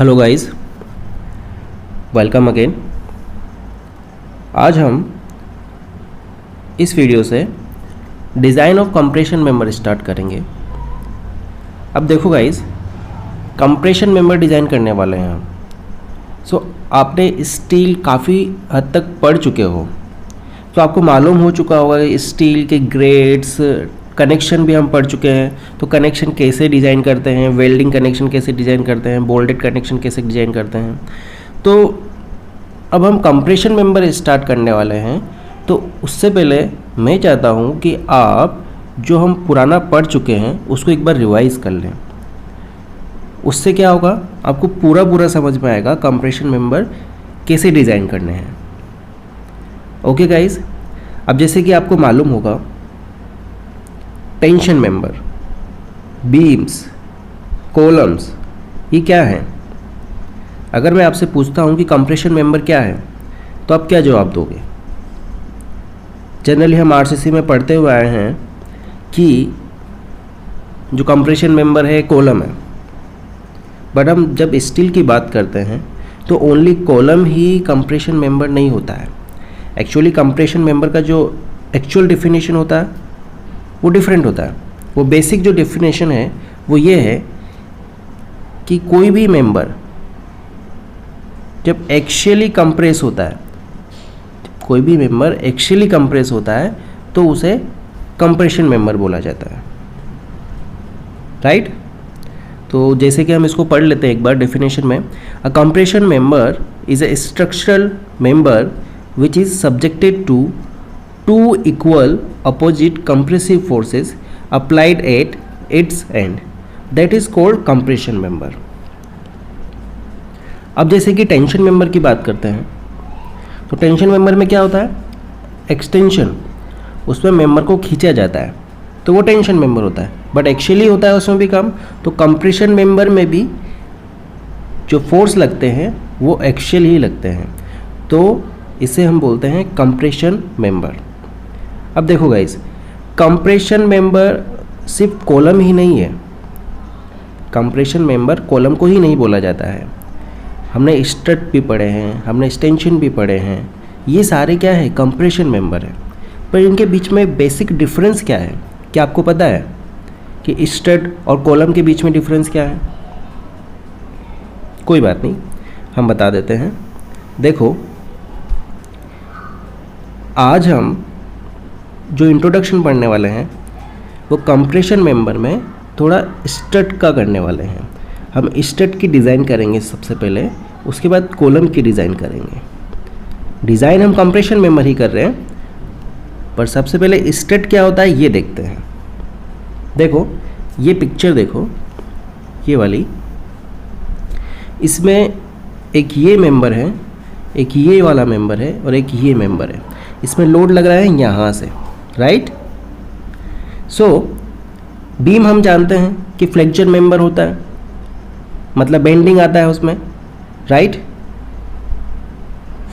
Hello guys, welcome again. आज हम इस वीडियो से design of compression member start करेंगे। अब देखो गाइस, कंप्रेशन मेंबर डिज़ाइन करने वाले हैं हम। आपने स्टील काफ़ी हद तक पढ़ चुके हो, तो आपको मालूम हो चुका होगा कि स्टील के ग्रेड्स, कनेक्शन भी हम पढ़ चुके हैं। तो कनेक्शन कैसे डिज़ाइन करते हैं, वेल्डिंग कनेक्शन कैसे डिज़ाइन करते हैं, बोल्टेड कनेक्शन कैसे डिज़ाइन करते हैं। तो अब हम कंप्रेशन मेंबर स्टार्ट करने वाले हैं। तो उससे पहले मैं चाहता हूं कि आप जो हम पुराना पढ़ चुके हैं उसको एक बार रिवाइज़ कर लें। उससे क्या होगा, आपको पूरा समझ में आएगा कंप्रेशन मेंबर कैसे डिज़ाइन करने हैं। ओके गाइस, अब जैसे कि आपको मालूम होगा, टेंशन मेंबर, बीम्स, कॉलम्स, ये क्या है। अगर मैं आपसे पूछता हूँ कि कंप्रेशन मेंबर क्या है, तो आप क्या जवाब दोगे। जनरली हम आरसीसी में पढ़ते हुए आए हैं कि जो कंप्रेशन मेंबर है कॉलम है, बट हम जब स्टील की बात करते हैं तो ओनली कॉलम ही कंप्रेशन मेंबर नहीं होता है। एक्चुअली कंप्रेशन मेंबर का जो एक्चुअल डेफिनेशन होता है वो डिफरेंट होता है। वो बेसिक जो डेफिनेशन है वो ये है कि कोई भी मेंबर जब एक्शियली कंप्रेस होता है, कोई भी मेंबर एक्शियली कंप्रेस होता है तो उसे कंप्रेशन मेंबर बोला जाता है, राइट। तो जैसे कि हम इसको पढ़ लेते हैं एक बार डेफिनेशन में। A compression member is a structural member which is subjected to two equal opposite compressive forces applied at its end, that is called compression member। अब जैसे कि टेंशन मेंबर की बात करते हैं, तो टेंशन मेंबर में क्या होता है, एक्सटेंशन, उसमें मेंबर को खींचा जाता है तो वो टेंशन मेंबर होता है, बट एक्चुअली होता है उसमें भी कम। तो कंप्रेशन मेंबर में भी जो फोर्स लगते हैं वो एक्चुअल ही लगते हैं, तो इसे हम बोलते हैं कंप्रेशन मेंबर। अब देखो गाइस, कंप्रेशन मेंबर सिर्फ कॉलम ही नहीं है। कंप्रेशन मेंबर कॉलम को ही नहीं बोला जाता है। हमने स्ट्रट भी पढ़े हैं, हमने एक्सटेंशन भी पढ़े हैं, ये सारे क्या है, कंप्रेशन मेंबर है। पर इनके बीच में बेसिक डिफरेंस क्या है, क्या आपको पता है कि स्ट्रट और कॉलम के बीच में डिफरेंस क्या है। कोई बात नहीं, हम बता देते हैं। देखो, आज हम जो इंट्रोडक्शन पढ़ने वाले हैं वो कंप्रेशन मेंबर में थोड़ा स्ट्रट का करने वाले हैं। हम स्ट्रट की डिज़ाइन करेंगे सबसे पहले, उसके बाद कॉलम की डिज़ाइन करेंगे। डिज़ाइन हम कंप्रेशन मेंबर ही कर रहे हैं, पर सबसे पहले स्ट्रट क्या होता है ये देखते हैं। देखो ये पिक्चर देखो, ये वाली, इसमें एक ये मेंबर है, एक ये वाला मेंबर है और एक ये मेंबर है। इसमें लोड लग रहा है यहाँ से, राइट। सो बीम हम जानते हैं कि फ्लेक्चर मेंबर होता है, मतलब बेंडिंग आता है उसमें, राइट।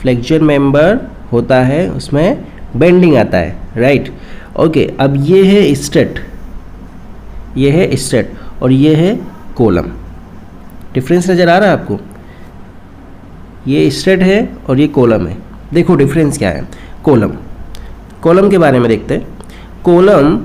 फ्लेक्चर मेंबर होता है, उसमें बेंडिंग आता है, राइट। ओके, अब ये है स्ट्रट, ये है स्ट्रट और ये है कॉलम। डिफरेंस नज़र आ रहा है आपको, ये स्ट्रट है और ये कॉलम है। देखो डिफरेंस क्या है। कॉलम के बारे में देखते हैं। Column,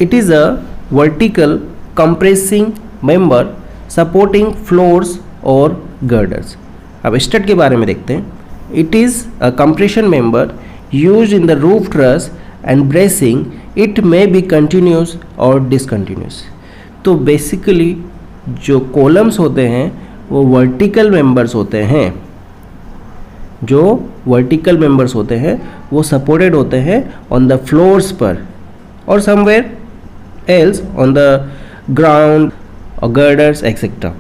it is a vertical compressing member supporting floors और गर्डर्स। अब स्ट्रट के बारे में देखते हैं। It is a compression member used in the roof truss and bracing. It may be continuous और डिसकंटिन्यूस। तो बेसिकली जो कॉलम्स होते हैं वो वर्टिकल मेंबर्स होते हैं, जो वर्टिकल मेंबर्स होते हैं वो सपोर्टेड होते हैं ऑन द फ्लोर्स पर और somewhere else on the ground और girders etcetera.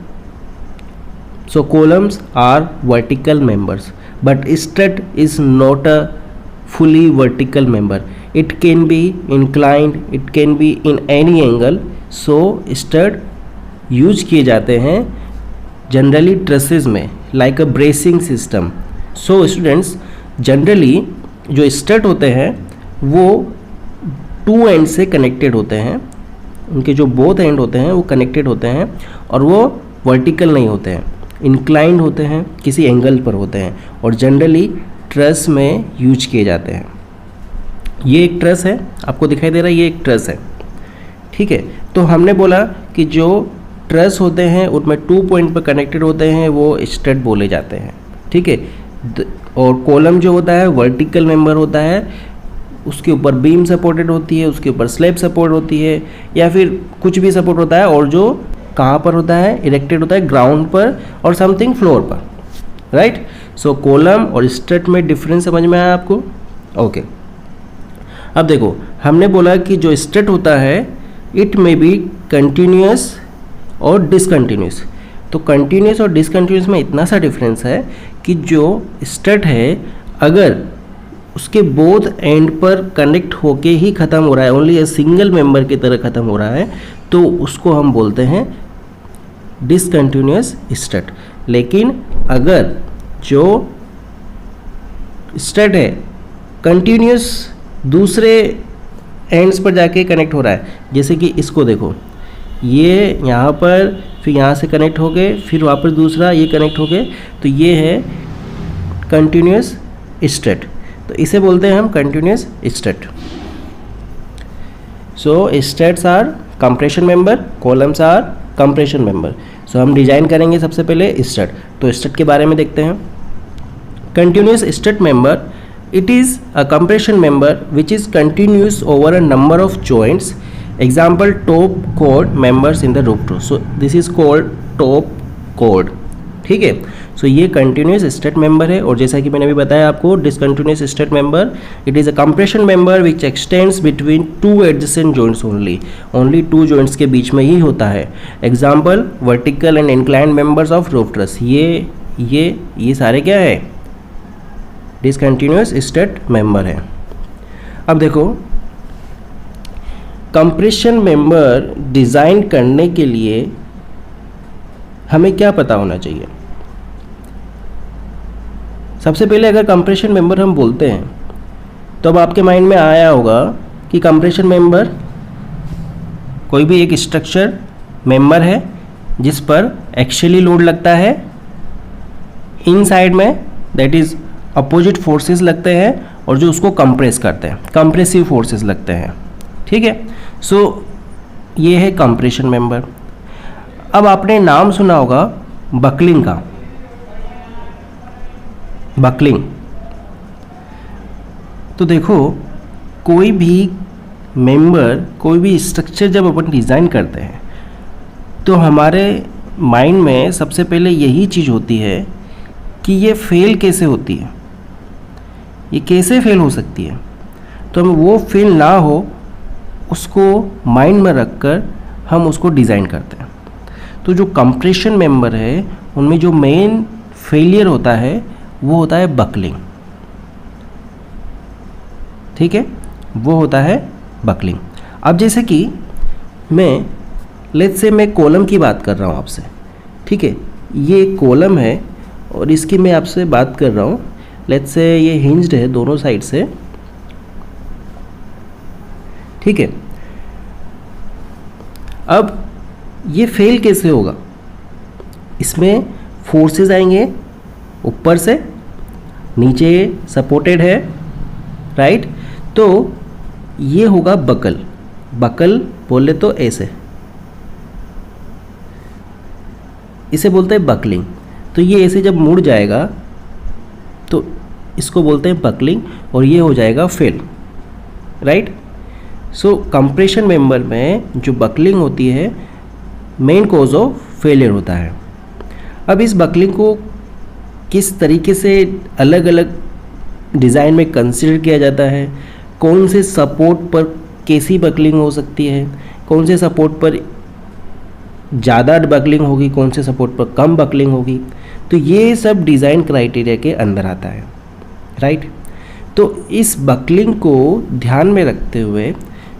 So columns are vertical members, but strut is not a fully vertical member. It can be inclined, it can be in any angle. So stud use किए जाते हैं generally trusses में, like अ bracing system. So students, generally जो stud होते हैं वो to and से connected होते हैं, उनके जो बोथ एंड होते हैं वो कनेक्टेड होते हैं और वो वर्टिकल नहीं होते हैं। इंक्लाइंड होते हैं, किसी एंगल पर होते हैं और जनरली ट्रस में यूज किए जाते हैं। ये एक ट्रस है, आपको दिखाई दे रहा है, ये एक ट्रस है, ठीक है। तो हमने बोला कि जो ट्रस होते हैं उनमें 2 पॉइंट पर कनेक्टेड होते हैं, वो स्ट्रट बोले जाते हैं, ठीक है। और कॉलम जो होता है वर्टिकल मेंबर होता है, उसके ऊपर बीम सपोर्टेड होती है, उसके ऊपर स्लैब सपोर्ट होती है या फिर कुछ भी सपोर्ट होता है, और जो कहाँ पर होता है, इरेक्टेड होता है ग्राउंड पर और समथिंग फ्लोर पर, राइट। सो कॉलम और स्ट्रट में डिफरेंस समझ में आया आपको? ओके। अब देखो, हमने बोला कि जो स्ट्रट होता है इट मे बी कंटिन्यूस और डिसकंटिन्यूस। तो कंटिन्यूस और डिसकंटिन्यूस में इतना सा डिफरेंस है कि जो स्ट्रट है अगर उसके बोथ एंड पर कनेक्ट होके ही ख़त्म हो रहा है, ओनली ए सिंगल मेंबर की तरह ख़त्म हो रहा है, तो उसको हम बोलते हैं डिसकंटिन्यूस स्ट्रट। लेकिन अगर जो स्ट्रट है कंटिन्यूस दूसरे एंड्स पर जाके कनेक्ट हो रहा है, जैसे कि इसको देखो, ये यहाँ पर, फिर यहाँ से कनेक्ट हो गए, फिर वापस दूसरा ये कनेक्ट हो गए, तो ये है कंटिन्यूस स्ट्रट। तो इसे बोलते हैं हम continuous strut. So struts are compression member, columns are compression member. So हम डिजाइन करेंगे सबसे पहले स्ट्रट। तो स्ट्रट के बारे में देखते हैं। Continuous strut member, it is a compression member which is continuous over a number of joints. Example, top chord members in the roof truss. So this is called top chord, ठीक है। सो ये continuous strut member है। और जैसा कि मैंने अभी बताया आपको, discontinuous strut member, it is a compression member which x tends between 2 adjacent joints only, only 2 joints के बीच में ही होता है। Example, vertical and inclined members of roof truss. ये सारे क्या है, डिसकंटिन्यूस स्ट्रट मेंबर है। अब देखो, कंप्रेशन मेंबर डिज़ाइन करने के लिए हमें क्या पता होना चाहिए? सबसे पहले अगर कंप्रेशन मेंबर हम बोलते हैं तो अब आपके माइंड में आया होगा कि कंप्रेशन मेंबर कोई भी एक स्ट्रक्चर मेंबर है जिस पर एक्सियली लोड लगता है, इन साइड में दैट इज अपोजिट फोर्सेस लगते हैं, और जो उसको कंप्रेस करते हैं, कंप्रेसिव फोर्सेस लगते हैं, ठीक है। सो ये है कंप्रेशन मेंबर। अब आपने नाम सुना होगा बकलिंग का, बकलिंग। तो देखो, कोई भी मेंबर, कोई भी स्ट्रक्चर जब अपन डिज़ाइन करते हैं तो हमारे माइंड में सबसे पहले यही चीज़ होती है कि ये फेल कैसे होती है, ये कैसे फेल हो सकती है। तो हम वो फेल ना हो उसको माइंड में रखकर हम उसको डिज़ाइन करते हैं। तो जो कंप्रेशन मेंबर है उनमें जो मेन फेलियर होता है वो होता है बकलिंग, ठीक है, वो होता है बकलिंग। अब जैसे कि लेट्स से मैं कॉलम की बात कर रहा हूँ आपसे, ठीक है, ये कॉलम है और इसकी मैं आपसे बात कर रहा हूँ। लेट्स से ये हिंज्ड है दोनों साइड से, ठीक है। अब ये फेल कैसे होगा? इसमें फोर्सेस आएंगे ऊपर से, नीचे सपोर्टेड है, राइट। तो ये होगा बकल, बकल बोले तो ऐसे, इसे बोलते हैं बकलिंग। तो ये ऐसे जब मुड़ जाएगा तो इसको बोलते हैं बकलिंग, और ये हो जाएगा फेल, राइट। सो कंप्रेशन मेंबर में जो बकलिंग होती है मेन कॉज ऑफ फेलियर होता है। अब इस बकलिंग को किस तरीके से अलग अलग डिज़ाइन में कंसिडर किया जाता है, कौन से सपोर्ट पर कैसी बकलिंग हो सकती है, कौन से सपोर्ट पर ज़्यादा बकलिंग होगी, कौन से सपोर्ट पर कम बकलिंग होगी, तो ये सब डिज़ाइन क्राइटेरिया के अंदर आता है, राइट। तो इस बकलिंग को ध्यान में रखते हुए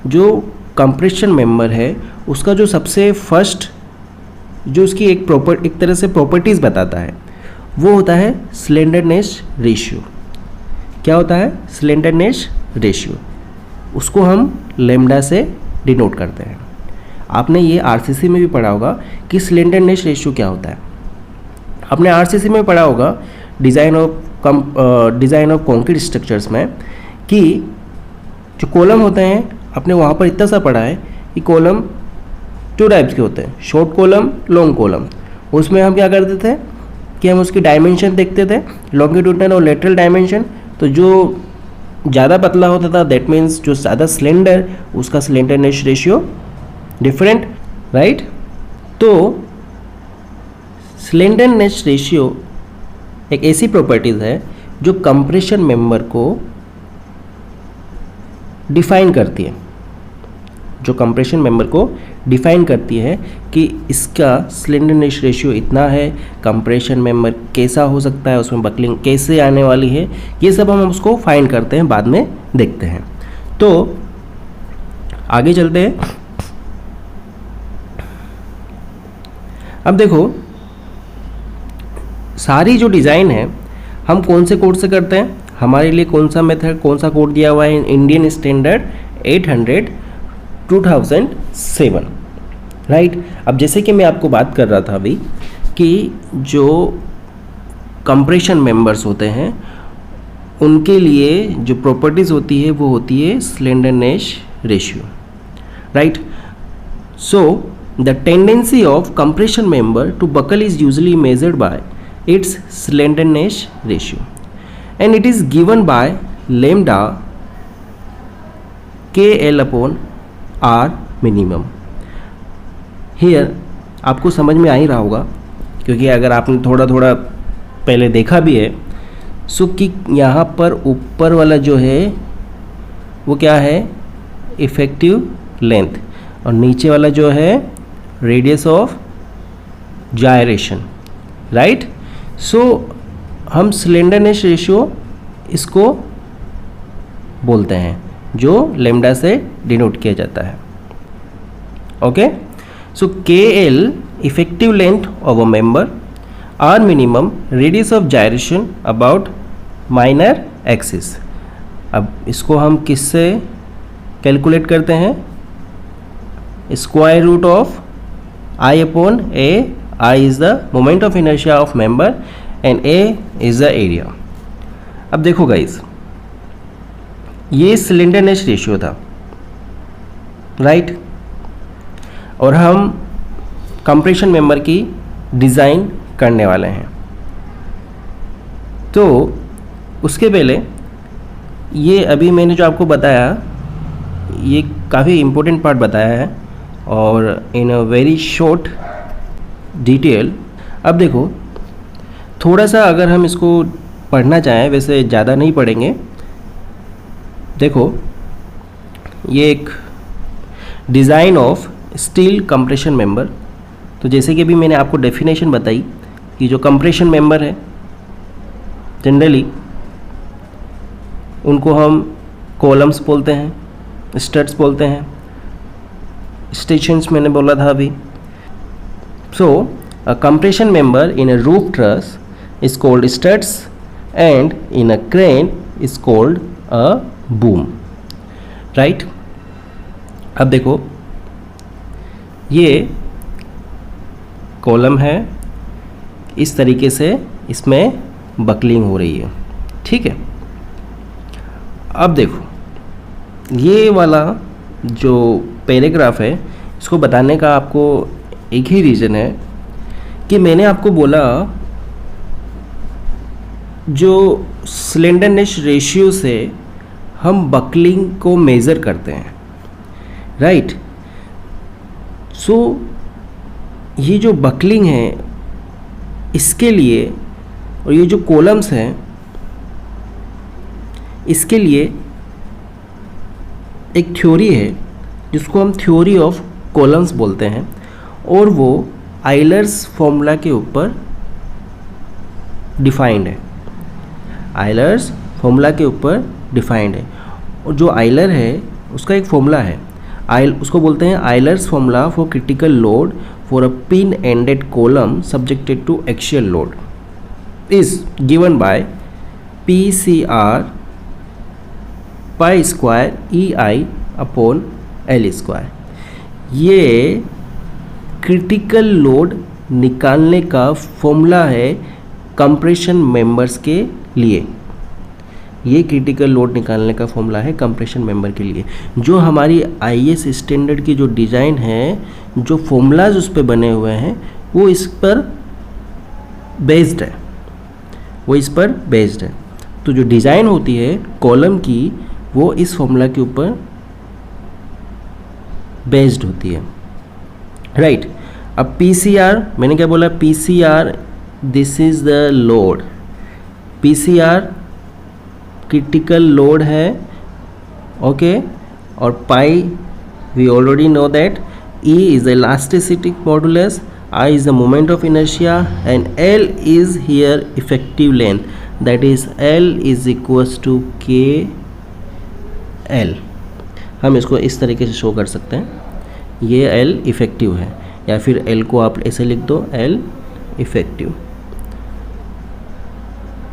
जो कंप्रेशन मेंबर है उसका जो सबसे फर्स्ट जो उसकी एक तरह से प्रॉपर्टीज़ बताता है वो होता है स्लेंडरनेस रेशियो। क्या होता है? Slenderness ratio. उसको हम लैम्डा से डिनोट करते हैं। आपने ये आरसीसी में भी पढ़ा होगा कि स्लेंडरनेस रेशियो क्या होता है। आपने आरसीसी में पढ़ा होगा डिज़ाइन ऑफ कॉन्क्रीट स्ट्रक्चर्स में कि जो कॉलम होते हैं, आपने वहाँ पर इतना सा पढ़ा है कि कॉलम 2 टाइप्स के होते हैं, शॉर्ट कॉलम, लॉन्ग कॉलम। उसमें हम क्या करते थे कि हम उसकी डायमेंशन देखते थे, लॉन्गिट्यूडनल और लेटरल डायमेंशन। तो जो ज़्यादा पतला होता था, दैट मीन्स जो ज़्यादा स्लेंडर, उसका स्लेंडरनेस रेशियो डिफरेंट, राइट। तो स्लेंडरनेस रेशियो एक ऐसी प्रॉपर्टीज़ है जो कंप्रेशन मेंबर को डिफाइन करती है, जो कंप्रेशन मेंबर को डिफाइन करती है कि इसका स्लेंडरनेस रेशियो इतना है, कंप्रेशन मेंबर कैसा हो सकता है, उसमें बकलिंग कैसे आने वाली है, ये सब हम उसको फाइंड करते हैं, बाद में देखते हैं। तो आगे चलते हैं। अब देखो, सारी जो डिज़ाइन है हम कौन से कोड से करते हैं, हमारे लिए कौन सा मेथड, कौन सा कोड दिया हुआ है, इंडियन स्टैंडर्ड 800 2007, राइट। अब जैसे कि मैं आपको बात कर रहा था अभी कि जो कंप्रेशन मेंबर्स होते हैं उनके लिए जो प्रॉपर्टीज़ होती है वो होती है slenderness ratio, right. So the tendency of compression member to buckle is usually measured by its slenderness ratio and it is given by lambda KL upon R minimum। here आपको समझ में आ ही रहा होगा, क्योंकि अगर आपने थोड़ा थोड़ा पहले देखा भी है, सो कि यहाँ पर ऊपर वाला जो है वो क्या है, इफेक्टिव लेंथ, और नीचे वाला जो है रेडियस ऑफ जायरेशन, राइट। सो हम स्लेंडरनेस रेशियो इसको बोलते हैं, जो लेमडा से डिनोट किया जाता है, okay. So KL effective length of a member, R minimum radius of gyration about minor axis. अब इसको हम किससे कैलकुलेट करते हैं, square root of I upon A। I is the moment of inertia of member and A is the area. अब देखो guys, ये slenderness ratio था, राइट। और हम कंप्रेशन मेंबर की डिज़ाइन करने वाले हैं। तो उसके पहले ये अभी मैंने जो आपको बताया, ये काफ़ी इम्पोर्टेंट पार्ट बताया है और इन अ वेरी शॉर्ट डिटेल। अब देखो, थोड़ा सा अगर हम इसको पढ़ना चाहें, वैसे ज़्यादा नहीं पढ़ेंगे। देखो, ये एक design of steel compression member. तो जैसे कि अभी मैंने आपको डेफिनेशन बताई कि जो कंप्रेशन मेंबर है जनरली उनको हम कॉलम्स बोलते हैं, स्टड्स बोलते हैं, स्टेशंस मैंने बोला था अभी। सो a compression member in a roof truss is called studs and in a crane is called a boom, right। अब देखो, ये कॉलम है, इस तरीके से इसमें बकलिंग हो रही है, ठीक है। अब देखो, ये वाला जो पैराग्राफ है, इसको बताने का आपको एक ही रीज़न है कि मैंने आपको बोला जो स्लेंडरनेस रेशियो से हम बकलिंग को मेज़र करते हैं, राइट। सो ये जो बकलिंग है इसके लिए, और ये जो कॉलम्स हैं इसके लिए एक थ्योरी है जिसको हम थ्योरी ऑफ कॉलम्स बोलते हैं, और वो आइलर्स फॉर्मूला के ऊपर डिफाइंड है। आइलर्स फॉर्मूला के ऊपर डिफाइंड है, और जो आइलर है उसका एक फॉर्मूला है, उसको बोलते हैं Euler's formula for critical load for a pin ended column subjected to axial load is given by PCR pi square EI upon L square. ये क्रिटिकल लोड निकालने का फॉर्मूला है कंप्रेशन मेंबर्स के लिए। ये क्रिटिकल लोड निकालने का formula है कंप्रेशन मेंबर के लिए। जो हमारी आईएस स्टैंडर्ड की जो डिज़ाइन है, जो फॉर्मूलाज उस पर बने हुए हैं, वो इस पर बेस्ड है, वो इस पर बेस्ड है। तो जो डिज़ाइन होती है कॉलम की, वो इस फॉर्मूला के ऊपर बेस्ड होती है, राइट। अब पीसीआर, मैंने क्या बोला, PCR this is the load, PCR critical load है, ओके। और pi we already know that, E is the elasticity modulus, I is the moment of inertia and L is here effective length, that is L is equals to K L। हम इसको इस तरीके से show कर सकते हैं, ये L effective है, या फिर L को आप ऐसे लिख दो, L इफेक्टिव।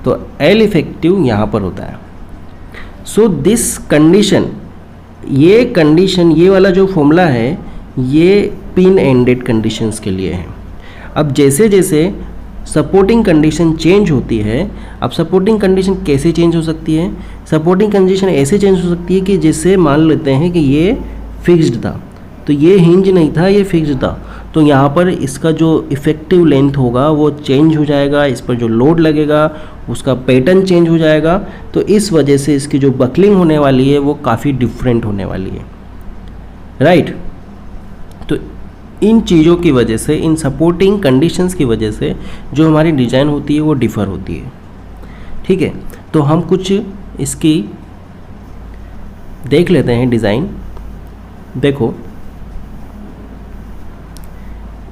तो L इफेक्टिव यहाँ पर होता है। सो दिस कंडीशन, ये कंडीशन, ये वाला जो फॉर्मूला है, ये पिन एंडेड कंडीशंस के लिए है। अब जैसे जैसे सपोर्टिंग कंडीशन चेंज होती है, अब सपोर्टिंग कंडीशन कैसे चेंज हो सकती है? सपोर्टिंग कंडीशन ऐसे चेंज हो सकती है कि जैसे मान लेते हैं कि ये फिक्स्ड था, तो ये हिंज नहीं था, ये फिक्स्ड था, तो यहाँ पर इसका जो इफ़ेक्टिव लेंथ होगा वो चेंज हो जाएगा, इस पर जो लोड लगेगा उसका पैटर्न चेंज हो जाएगा। तो इस वजह से इसकी जो बकलिंग होने वाली है वो काफ़ी डिफरेंट होने वाली है, राइट। तो इन चीज़ों की वजह से, इन सपोर्टिंग कंडीशंस की वजह से जो हमारी डिज़ाइन होती है वो डिफ़र होती है, ठीक है। तो हम कुछ इसकी देख लेते हैं डिज़ाइन। देखो,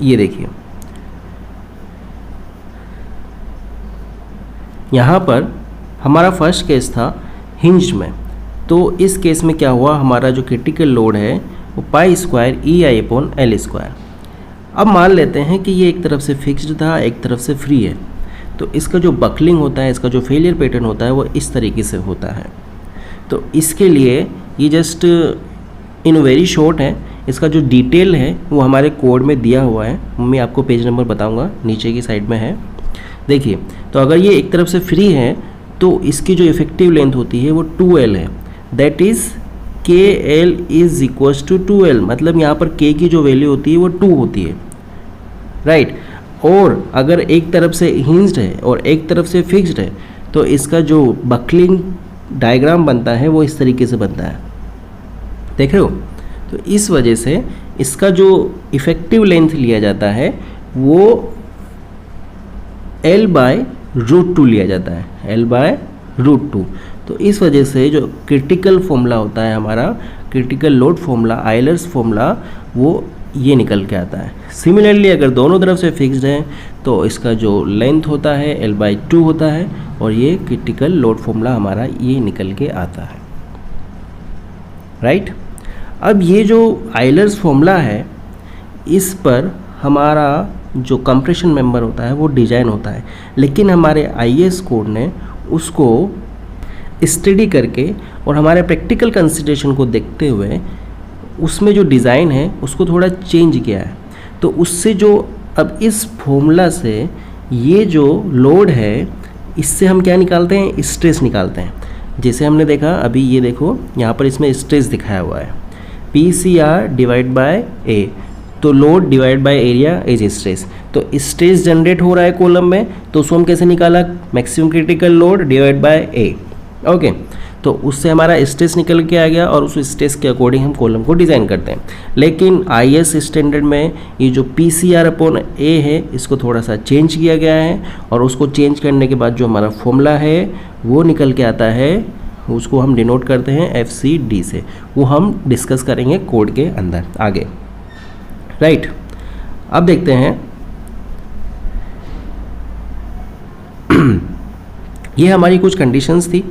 ये देखिए, यहाँ पर हमारा फर्स्ट केस था हिंज में। तो इस केस में क्या हुआ, हमारा जो क्रिटिकल लोड है वो पाई स्क्वायर ई आई अपॉन एल स्क्वायर। अब मान लेते हैं कि ये एक तरफ से फिक्स्ड था, एक तरफ से फ्री है, तो इसका जो बकलिंग होता है, इसका जो फेलियर पैटर्न होता है वो इस तरीके से होता है। तो इसके लिए ये जस्ट इन वेरी शॉर्ट है, इसका जो डिटेल है वो हमारे कोड में दिया हुआ है, मैं आपको पेज नंबर बताऊंगा, नीचे की साइड में है। देखिए, तो अगर ये एक तरफ से फ्री है तो इसकी जो इफेक्टिव लेंथ होती है वो 2L है, that is KL is equals to 2L, मतलब यहाँ पर K की जो वैल्यू होती है वो 2 होती है, राइट। और अगर एक तरफ से हिंज्ड है और एक तरफ से फिक्स्ड है तो इसका जो बकलिंग डायग्राम बनता है वो इस तरीके से बनता है, देख रहे हो। तो इस वजह से इसका जो इफ़ेक्टिव लेंथ लिया जाता है वो L/√2 लिया जाता है, L/√2। तो इस वजह से जो क्रिटिकल फॉर्मूला होता है हमारा, critical load formula, Euler's formula, वो ये निकल के आता है। सिमिलरली अगर दोनों तरफ से फिक्स्ड है तो इसका जो लेंथ होता है L/2 होता है, और ये क्रिटिकल लोड फॉर्मूला हमारा ये निकल के आता है, राइट। अब ये जो आयलर्स फॉर्मूला है, इस पर हमारा जो कंप्रेशन मेंबर होता है वो डिजाइन होता है, लेकिन हमारे आईएएस कोड ने उसको स्टडी करके और हमारे प्रैक्टिकल कंसिडरेशन को देखते हुए उसमें जो डिज़ाइन है उसको थोड़ा चेंज किया है। तो उससे जो अब इस फॉर्मूला से ये जो लोड है, इससे हम क्या निकालते हैं, स्ट्रेस निकालते हैं। जैसे हमने देखा अभी, ये देखो यहाँ पर इसमें स्ट्रेस दिखाया हुआ है, PCR डिवाइड बाय A, तो load divide by area is stress. तो स्ट्रेस जनरेट हो रहा है कॉलम में, तो उसको हम कैसे निकाला, maximum critical load divide by A, okay. तो उससे हमारा स्ट्रेस निकल के आ गया और उस स्ट्रेस के अकॉर्डिंग हम कॉलम को डिज़ाइन करते हैं। लेकिन आईएएस स्टैंडर्ड में ये जो PCR/A है इसको थोड़ा सा चेंज किया गया है, और उसको चेंज करने के बाद जो हमारा फॉर्मूला है वो निकल के आता है, उसको हम डिनोट करते हैं FCD से। वो हम डिस्कस करेंगे कोड के अंदर आगे, राइट। अब देखते हैं, ये हमारी कुछ कंडीशंस थी।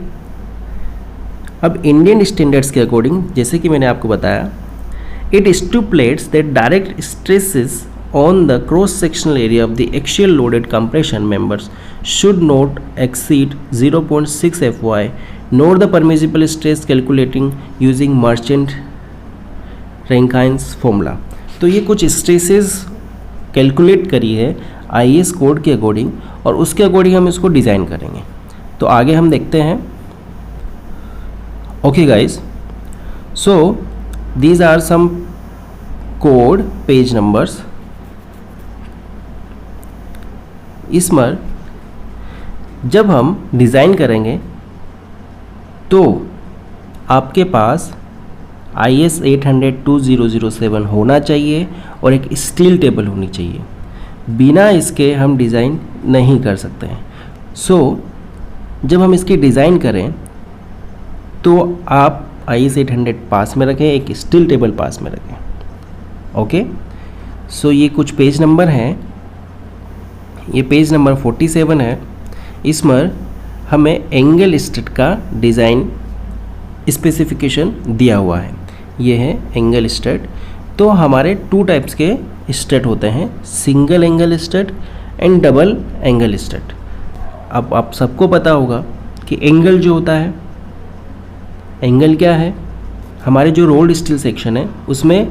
अब इंडियन स्टैंडर्ड्स के अकॉर्डिंग, जैसे कि मैंने आपको बताया, it stipulates that direct stresses on the cross sectional area of the axial loaded compression members should not exceed 0.6 FY, note the permissible stress calculating using Merchant Rankine's formula. तो ये कुछ stresses calculate करी है IS code के according, और उसके according हम इसको डिज़ाइन करेंगे। तो आगे हम देखते हैं। Okay guys, so these are some code page numbers. इसमें जब हम डिज़ाइन करेंगे तो आपके पास IS 800-2007 होना चाहिए और एक स्टील टेबल होनी चाहिए। बिना इसके हम डिज़ाइन नहीं कर सकते हैं। सो जब हम इसकी डिज़ाइन करें तो आप IS 800 पास में रखें, एक स्टील टेबल पास में रखें। ओके, सो ये कुछ पेज नंबर हैं। ये पेज नंबर 47 है। इसमें हमें एंगल स्टेट का डिज़ाइन स्पेसिफिकेशन दिया हुआ है। ये है एंगल स्टेट। तो हमारे 2 टाइप्स के स्टेट होते हैं, single angle state and double angle state. अब आप सबको पता होगा कि एंगल जो होता है, एंगल क्या है, हमारे जो रोल्ड स्टील सेक्शन है उसमें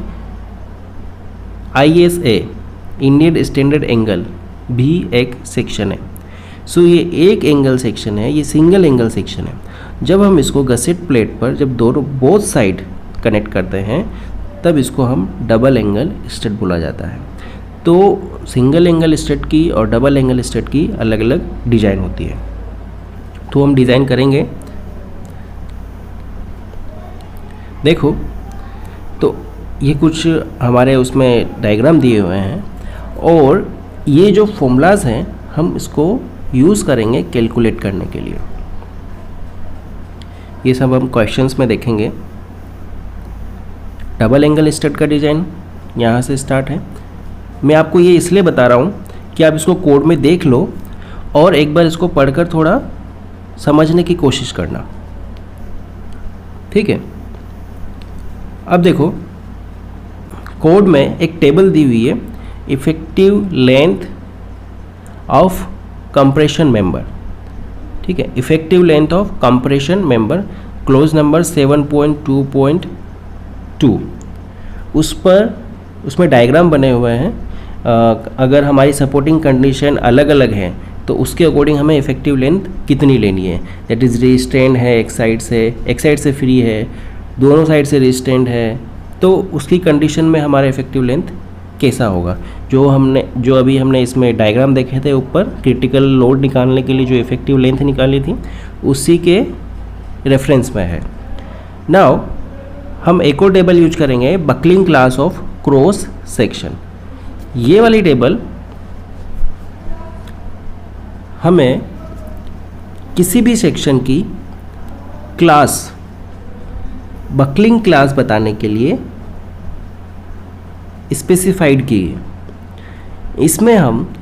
ISA इंडियन स्टैंडर्ड एंगल भी एक सेक्शन है। सो ये एक एंगल सेक्शन है, ये सिंगल एंगल सेक्शन है। जब हम इसको गसेट प्लेट पर जब दोनों बोथ साइड कनेक्ट करते हैं तब इसको हम डबल एंगल स्टेट बोला जाता है। तो सिंगल एंगल स्टेट की और डबल एंगल स्टेट की अलग अलग डिज़ाइन होती है। तो हम डिज़ाइन करेंगे। देखो, तो ये कुछ हमारे उसमें डायग्राम दिए हुए हैं और ये जो फॉर्मूलाज हैं हम इसको यूज़ करेंगे कैलकुलेट करने के लिए। ये सब हम क्वेश्चंस में देखेंगे। डबल एंगल स्टेट का डिज़ाइन यहाँ से स्टार्ट है। मैं आपको ये इसलिए बता रहा हूँ कि आप इसको कोड में देख लो और एक बार इसको पढ़कर थोड़ा समझने की कोशिश करना, ठीक है। अब देखो, कोड में एक टेबल दी हुई है, effective length of compression member, ठीक है। Effective length of compression member, close number 7.2.2। उसमें डायग्राम बने हुए हैं। अगर हमारी सपोर्टिंग कंडीशन अलग अलग है तो उसके अकॉर्डिंग हमें इफेक्टिव लेंथ कितनी लेनी है। दैट इज़ रिस्ट्रेंड है एक साइड से फ्री है, दोनों साइड से रिस्ट्रेंड है, तो उसकी कंडीशन में हमारा इफेक्टिव लेंथ कैसा होगा। जो अभी हमने इसमें डायग्राम देखे थे ऊपर, क्रिटिकल लोड निकालने के लिए जो इफेक्टिव लेंथ निकाली थी उसी के रेफरेंस में है। नाउ हम एक और टेबल यूज करेंगे, buckling class of cross section. ये वाली टेबल हमें किसी भी सेक्शन की क्लास, बकलिंग क्लास बताने के लिए स्पेसिफाइड की है। इसमें हम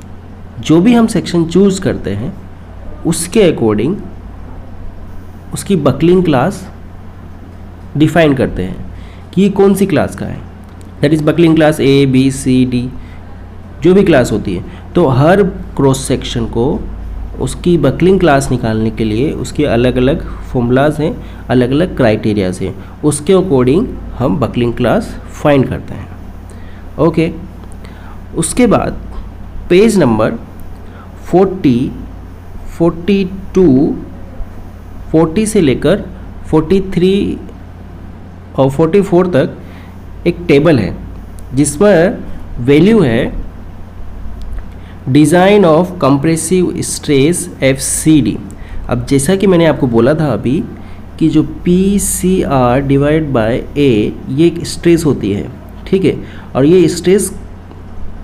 जो भी हम सेक्शन चूज करते हैं उसके अकॉर्डिंग उसकी बकलिंग क्लास डिफाइन करते हैं कि ये कौन सी क्लास का है। That is buckling class A, B, C, D, जो भी क्लास होती है। तो हर क्रॉस सेक्शन को उसकी बकलिंग क्लास निकालने के लिए उसके अलग अलग फॉर्मूलाज हैं, अलग अलग क्राइटेरियाज हैं, उसके अकॉर्डिंग हम बकलिंग क्लास फाइंड करते हैं। ओके, उसके बाद पेज नंबर 40, 42, 40 से लेकर 43 और 44 तक एक टेबल है जिसमें वैल्यू है design of compressive stress FCD। अब जैसा कि मैंने आपको बोला था अभी कि जो PCR डिवाइड बाय A ये एक स्ट्रेस होती है, ठीक है, और ये स्ट्रेस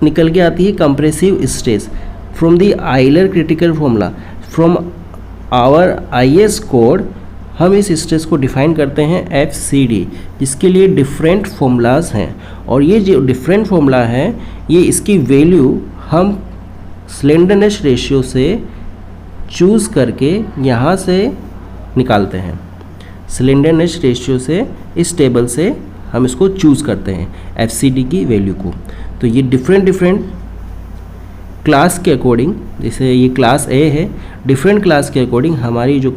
निकल के आती है compressive stress from the Euler critical formula from our IS code. हम इस स्ट्रेस को डिफाइन करते हैं FCD, जिसके लिए डिफरेंट फॉर्मूलाज हैं, और ये जो डिफरेंट फॉर्मूला है ये इसकी वैल्यू हम स्लेंडरनेस रेशियो से चूज़ करके यहाँ से निकालते हैं। स्लेंडरनेस रेशियो से इस टेबल से हम इसको चूज़ करते हैं FCD की वैल्यू को। तो ये डिफरेंट क्लास के अकॉर्डिंग, जैसे ये क्लास A है, डिफरेंट क्लास के अकॉर्डिंग हमारी जो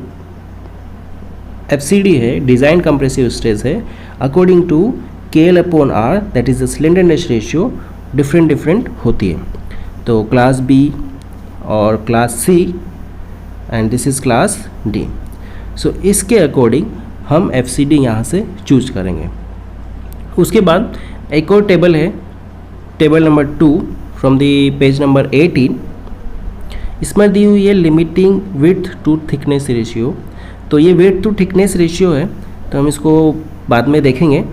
FCD है, डिज़ाइन कंप्रेसिव स्ट्रेस है, according to KL/R, that is the slenderness ratio, different different होती है। तो क्लास बी और class C and this is class D. So इसके अकॉर्डिंग हम एफ सी डी यहाँ से चूज करेंगे। उसके बाद एक और टेबल है, table number 2 from the page number 18। इसमें दी हुई है limiting width to thickness ratio. तो ये विड्थ टू थिकनेस रेशियो है, तो हम इसको बाद में देखेंगे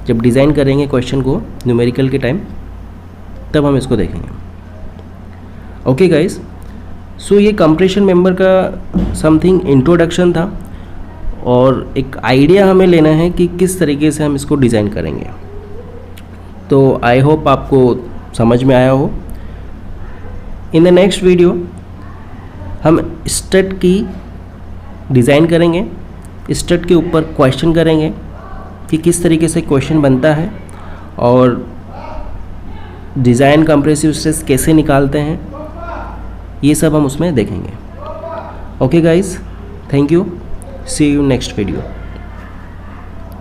जब डिज़ाइन करेंगे क्वेश्चन को न्यूमेरिकल के टाइम, तब हम इसको देखेंगे। ओके गाइस, सो ये कंप्रेशन मेंबर का समथिंग इंट्रोडक्शन था और एक आइडिया हमें लेना है कि किस तरीके से हम इसको डिज़ाइन करेंगे। तो आई होप आपको समझ में आया हो। इन द नेक्स्ट वीडियो हम स्ट्रट की डिज़ाइन करेंगे, स्ट्रट के ऊपर क्वेश्चन करेंगे कि किस तरीके से क्वेश्चन बनता है और डिज़ाइन कंप्रेसिव स्ट्रेस कैसे निकालते हैं, ये सब हम उसमें देखेंगे। Okay guys, thank you, see you next video.